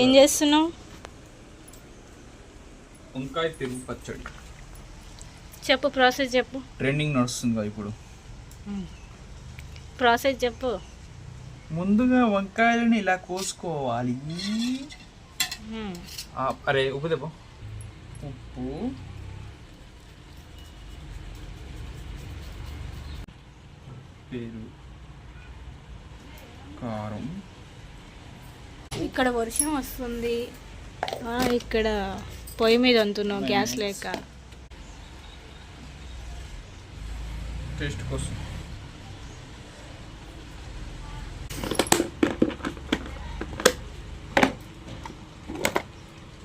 ఏం చేస్తున్నావు? వంకాయ తిరుగు పచ్చడి. చెప్పు, ప్రాసెస్ చెప్పు. ట్రెండింగ్ నడుస్తుంది ఇప్పుడు. ప్రాసెస్ చెప్పు. ముందుగా వంకాయలని ఇలా కోసుకోవాలి. అరే ఉప్పు తెప్ప. ఉప్పు, పెరుగు, కారం. ఇక్కడ వర్షం వస్తుంది. ఇక్కడ పొయ్యి మీద అంటున్నావు, గ్యాస్ లేక. టేస్ట్ కోసం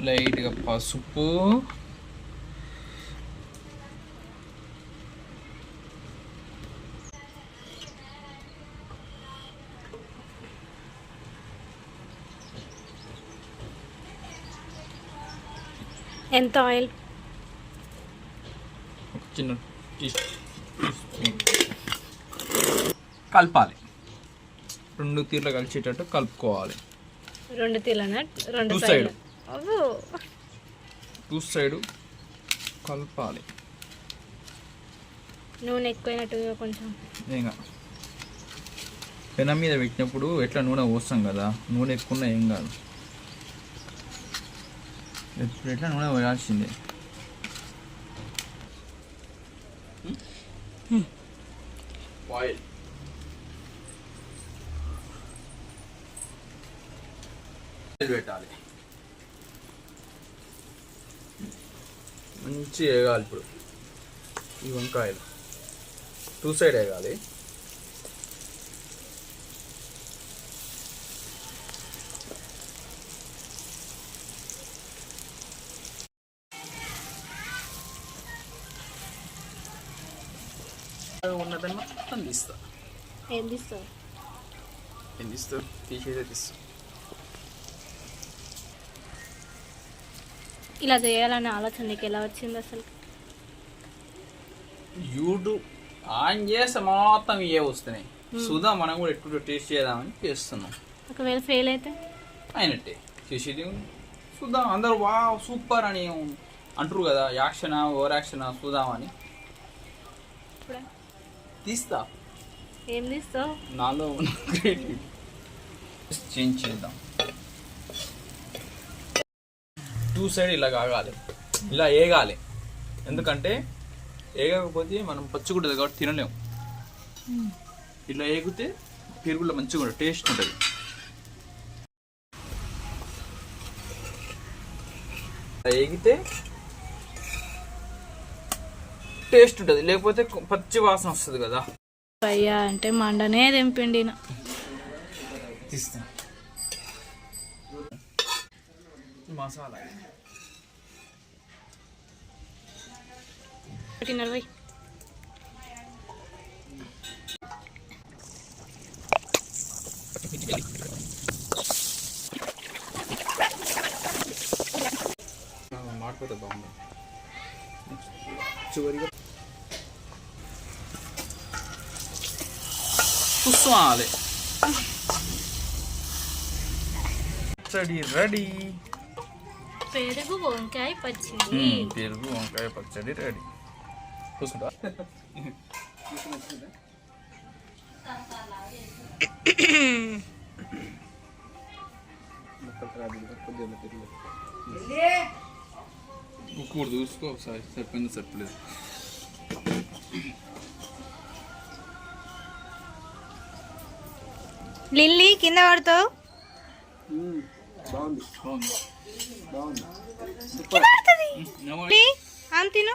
లైట్గా పసుపు, ఎంత ఆయిల్? చిన్న కలపాలి. 2 తీర్లు కలిసేటట్టు కలుపుకోవాలి. 2 తీర్లనా? 2 సైడ్, అవ్వు 2 సైడ్ కలపాలి. నూనె ఎక్కువైనట్టుగా కొంచెం. ఇంకా పెనం మీద పెట్టినప్పుడు ఎట్లా నూనె పోస్తాం కదా, నూనె ఎక్కువ ఏం కాదు. ఇప్పుడు ఎట్లా నూనె పోయాల్సిందే. ఆయిల్ పెట్టాలి. మంచి వేగాలి. ఇప్పుడు ఈ వంకాయలు 2 సైడ్ వేగాలి. ఉన్నదాన్ని మొత్తం తీస్తా. ఏం తీస్తావు? తీసేదే తీస్తా. ఇలా చేయాలనే ఆలోచన నీకు ఎలా వచ్చింది అసలు? యూట్యూబ్ ఆన్ చేస్తే మొత్తం ఏ వస్తున్నాయి. సుధా మనం కూడా ఎప్పుడు టేస్ట్ చేద్దామని చేస్తున్నాం. ఒకవేళ ఫెయిల్ అయితే అయినట్టే. చేసేది చూద్దాం. అందరూ వా సూపర్ అని అంటారు కదా, యాక్షనా ఓవర్ యాక్షనా చూద్దామని తీస్తా. ఏం తీస్తావు? నాలో ఉన్న క్రియేటివిటీ చేంజ్ చేద్దాం. 2 సైడ్ ఇలా కాగాలి, ఇలా ఏగాలి. ఎందుకంటే ఏగకపోతే మనం పచ్చిగుంటుంది కాబట్టి తినలేము. ఇట్లా ఏగితే పెరుగులో మంచిగా ఉంటుంది, టేస్ట్ ఉంటుంది. ఏగితే టేస్ట్ ఉంటుంది, లేకపోతే పచ్చి వాసన వస్తుంది కదా. అయ్యా అంటే మండనే తెంపిండి. తీస్తా. మసాలా 40. మాట్లాడితే బాగుంది. చివరిగా కుస్వాలి. పచ్చడి రెడీ. పెరుగు వంకాయ పచ్చడి. పెరుగు వంకాయ పచ్చడి రెడీ. చూసుకుంటా. ఉప్పు కూడా చూసుకో ఒకసారి, సరిపోయింది సరిపోలేదు. లిల్లీ కింద పడతావు. బాగుంది బాగుంది బాగుంది. తిను.